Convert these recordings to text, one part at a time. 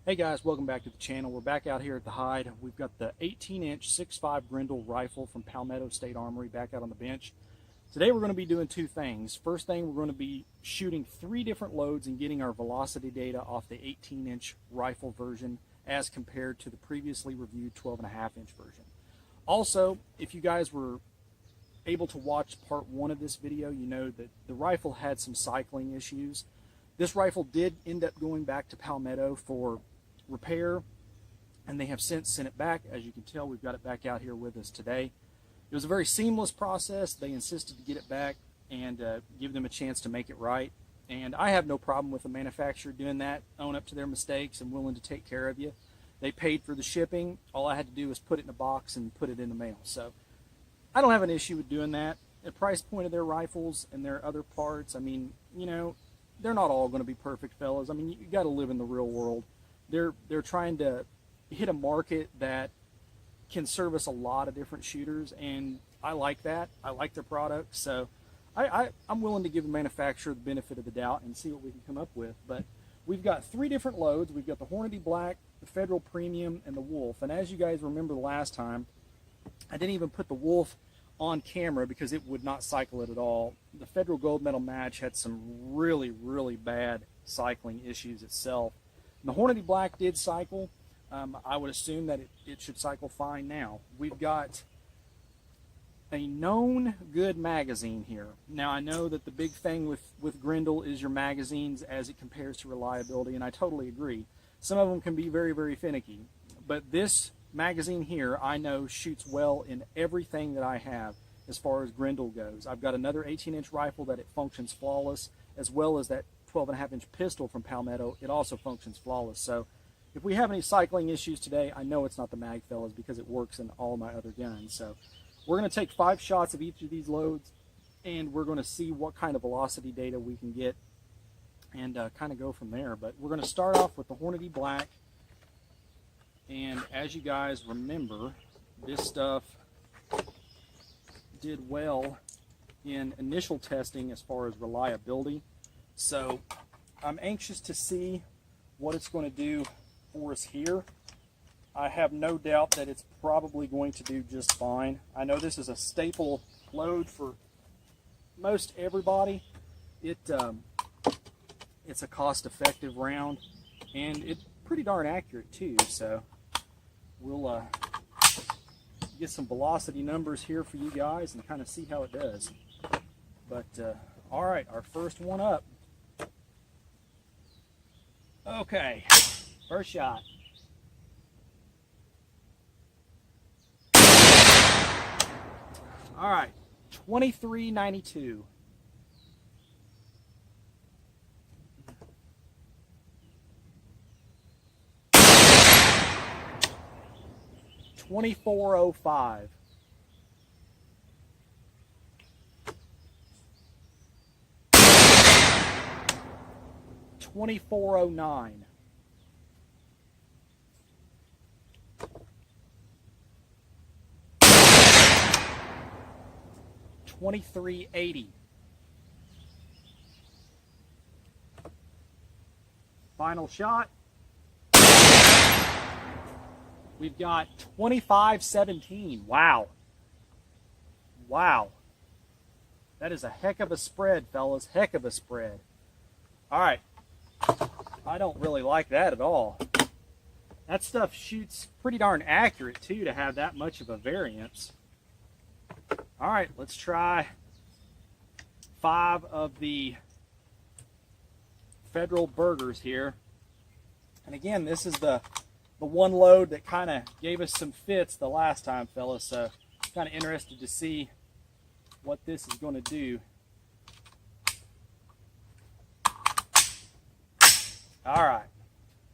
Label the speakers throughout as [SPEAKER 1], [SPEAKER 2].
[SPEAKER 1] Hey guys, welcome back to the channel. We're back out here at the hide. We've got the 18-inch 6.5 Grendel rifle from Palmetto State Armory back out on the bench. Today we're going to be doing two things. First thing, we're going to be shooting 3 different loads and getting our velocity data off the 18-inch rifle version as compared to the previously reviewed 12.5-inch version. Also, if you guys were able to watch part 1 of this video, you know that the rifle had some cycling issues. This rifle did end up going back to Palmetto for repair, and they have since sent it back. As you can tell, we've got it back out here with us today. It was a very seamless process. They insisted to get it back and give them a chance to make it right, and I have no problem with the manufacturer doing that, own up to their mistakes and willing to take care of you. They paid for the shipping. All I had to do was put it in a box and put it in the mail, so I don't have an issue with doing that. The price point of their rifles and their other parts, I mean, you know, they're not all going to be perfect, fellas. I mean, you got to live in the real world. They're trying to hit a market that can service a lot of different shooters, and I like that. I like their product, so I'm willing to give the manufacturer the benefit of the doubt and see what we can come up with. But we've got 3 different loads. We've got the Hornady Black, the Federal Premium, and the Wolf. And as you guys remember the last time, I didn't even put the Wolf on camera because it would not cycle it at all. The Federal Gold Medal Match had some really bad cycling issues itself. The Hornady Black did cycle. I would assume that it should cycle fine now. We've got a known good magazine here. Now, I know that the big thing with Grendel is your magazines as it compares to reliability, and I totally agree. Some of them can be very finicky, but this magazine here I know shoots well in everything that I have as far as Grendel goes. I've got another 18-inch rifle that it functions flawless, as well as that 12.5-inch pistol from Palmetto. It also functions flawless. So if we have any cycling issues today, I know it's not the mag, fellas, because it works in all my other guns. So we're going to take 5 shots of each of these loads, and we're going to see what kind of velocity data we can get and kind of go from there. But we're going to start off with the Hornady Black. And as you guys remember, this stuff did well in initial testing as far as reliability. So I'm anxious to see what it's going to do for us here. I have no doubt that it's probably going to do just fine. I know this is a staple load for most everybody. It's a cost-effective round, and it's pretty darn accurate too. So we'll get some velocity numbers here for you guys and kind of see how it does. But all right, our first one up. Okay, first shot. All right, 2392. $24.05. $24.09. $23.80. Final shot. We've got 25.17. Wow. Wow. That is a heck of a spread, fellas. Heck of a spread. All right. I don't really like that at all. That stuff shoots pretty darn accurate, too, to have that much of a variance. All right, let's try 5 of the Federal Burgers here. And again, this is the one load that kind of gave us some fits the last time, fellas. So kind of interested to see what this is going to do. All right,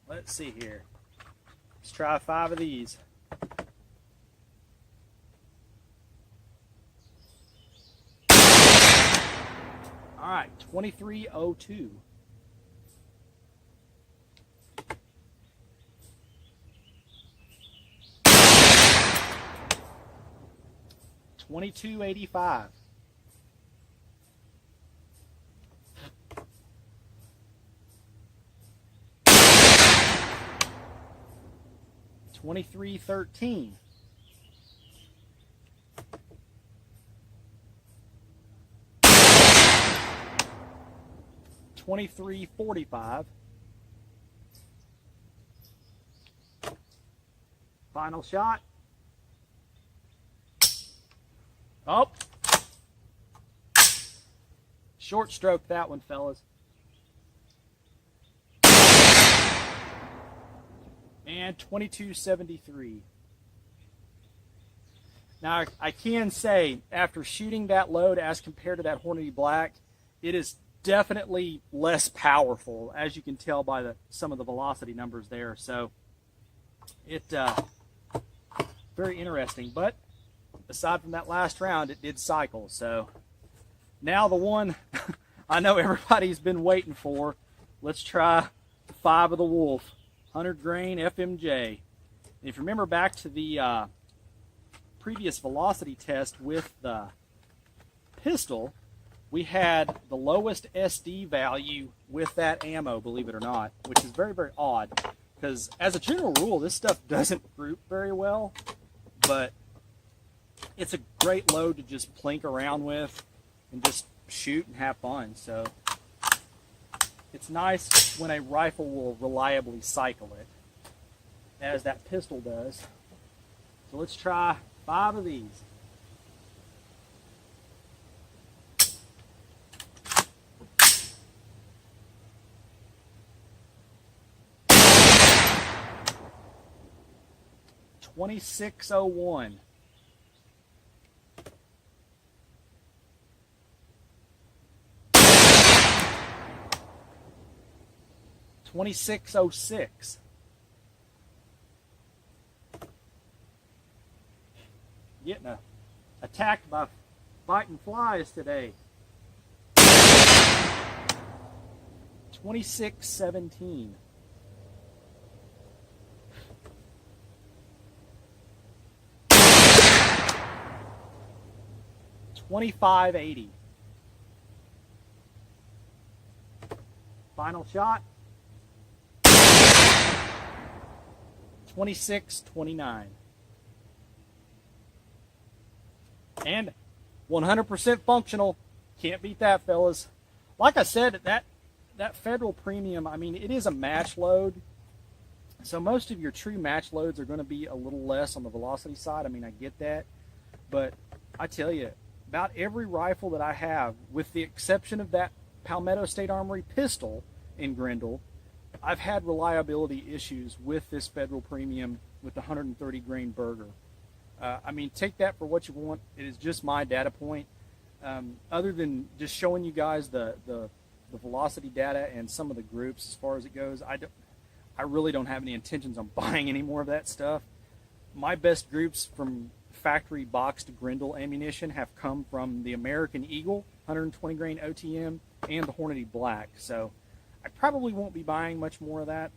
[SPEAKER 1] let's see here. Let's try 5 of these. All right, 2302. $22.85. 2313. $23.45. Final shot. Oh. Short stroke that one, fellas. And $22.73. Now, I can say, after shooting that load as compared to that Hornady Black, it is definitely less powerful, as you can tell by some of the velocity numbers there. So, very interesting. But aside from that last round, it did cycle. So, now the one I know everybody's been waiting for. Let's try 5 of the Wolf. 100 grain FMJ. And if you remember back to the previous velocity test with the pistol, we had the lowest SD value with that ammo, believe it or not, which is very, very odd, because as a general rule, this stuff doesn't group very well, but it's a great load to just plink around with and just shoot and have fun. So it's nice when a rifle will reliably cycle it, as that pistol does. So let's try 5 of these. $26.01. $26.06. Getting attacked by biting flies today. $26.17. $25.80. Final shot. $26.29. And 100% functional. Can't beat that, fellas. Like I said, that Federal Premium, I mean, it is a match load. So most of your true match loads are going to be a little less on the velocity side. I mean, I get that. But I tell you, about every rifle that I have, with the exception of that Palmetto State Armory pistol in Grendel, I've had reliability issues with this Federal Premium with the 130 grain Berger. I mean, take that for what you want. It is just my data point. Other than just showing you guys the velocity data and some of the groups as far as it goes, I really don't have any intentions on buying any more of that stuff. My best groups from factory boxed Grendel ammunition have come from the American Eagle 120 grain OTM and the Hornady Black. So I probably won't be buying much more of that,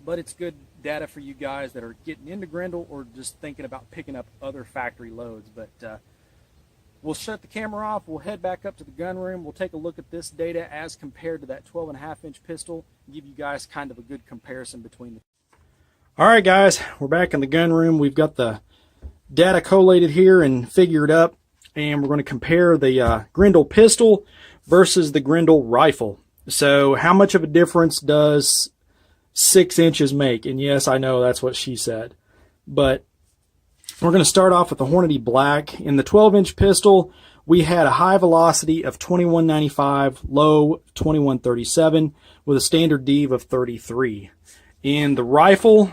[SPEAKER 1] but it's good data for you guys that are getting into Grendel or just thinking about picking up other factory loads. But we'll shut the camera off. We'll head back up to the gun room. We'll take a look at this data as compared to that 12.5-inch pistol and give you guys kind of a good comparison between the two. All right, guys, we're back in the gun room. We've got the data collated here and figured up, and we're going to compare the Grendel pistol versus the Grendel rifle. So how much of a difference does 6 inches make? And yes, I know that's what she said. But we're going to start off with the Hornady Black. In the 12-inch pistol, we had a high velocity of 2195, low 2137, with a standard dev of 33. In the rifle,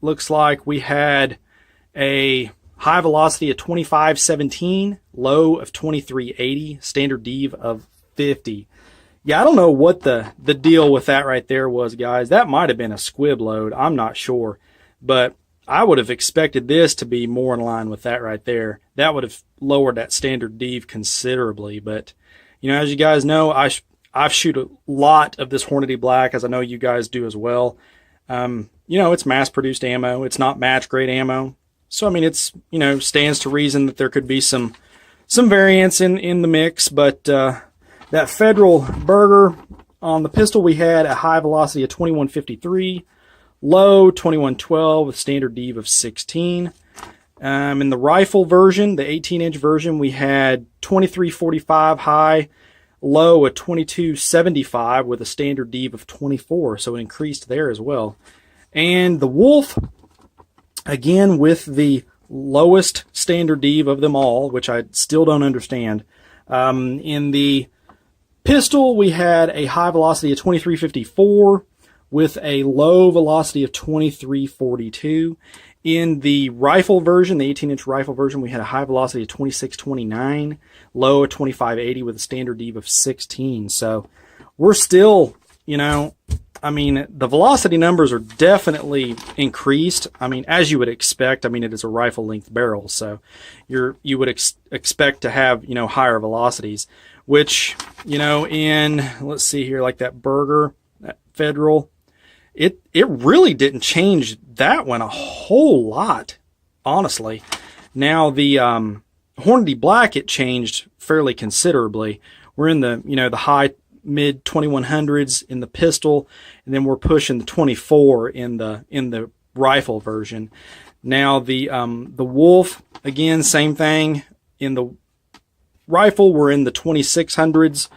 [SPEAKER 1] looks like we had a high velocity of 2517, low of 2380, standard dev of 50. Yeah, I don't know what the deal with that right there was, guys. That might have been a squib load. I'm not sure. But I would have expected this to be more in line with that right there. That would have lowered that standard dev considerably. But, you know, as you guys know, I've shoot a lot of this Hornady Black, as I know you guys do as well. You know, it's mass-produced ammo. It's not match-grade ammo. So, I mean, it's, you know, stands to reason that there could be some variance in the mix. But that Federal Berger, on the pistol we had a high velocity of 2153, low 2112 with standard deeve of 16. In the rifle version, the 18-inch version, we had 2345 high, low at 2275 with a standard deeve of 24, so it increased there as well. And the Wolf, again with the lowest standard deeve of them all, which I still don't understand. In the pistol, we had a high velocity of 2354 with a low velocity of 2342. In the rifle version, the 18-inch rifle version, we had a high velocity of 2629, low at 2580 with a standard deeve of 16. So we're still, you know, I mean, the velocity numbers are definitely increased. I mean, as you would expect. I mean, it is a rifle length barrel, so you would expect to have, you know, higher velocities, which, you know, in, let's see here, like that Berger, that Federal, it really didn't change that one a whole lot, honestly. Now the Hornady Black, it changed fairly considerably. We're in the, you know, the high mid 2100s in the pistol, and then we're pushing the 24 in the rifle version. Now the Wolf, again, same thing. In the rifle, we're in the 2600s.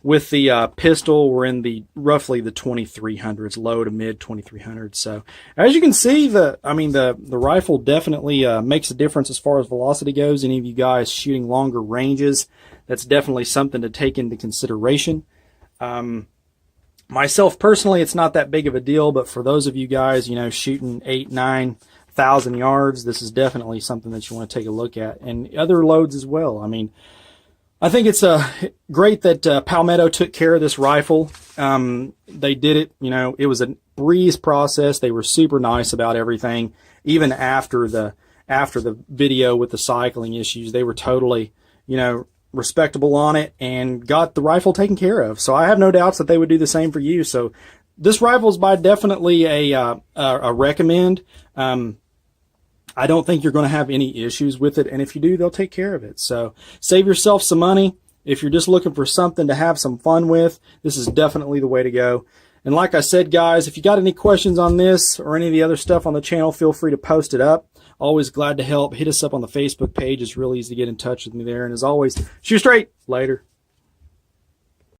[SPEAKER 1] With the pistol, we're in the roughly the 2300s, low to mid 2300s. So as you can see, the rifle definitely makes a difference as far as velocity goes. Any of you guys shooting longer ranges, that's definitely something to take into consideration. Myself personally, it's not that big of a deal, but for those of you guys, you know, shooting 8,000-9,000 yards, this is definitely something that you want to take a look at, and other loads as well. I mean, I think it's great that Palmetto took care of this rifle. They did it, you know, it was a breeze process. They were super nice about everything. Even after the video with the cycling issues, they were totally, you know, respectable on it and got the rifle taken care of. So I have no doubts that they would do the same for you. So this rifle is by definitely a recommend. I don't think you're going to have any issues with it, and if you do, they'll take care of it. So save yourself some money. If you're just looking for something to have some fun with, this is definitely the way to go. And like I said, guys, if you got any questions on this or any of the other stuff on the channel, feel free to post it up. Always glad to help. Hit us up on the Facebook page. It's real easy to get in touch with me there. And as always, shoot straight. Later.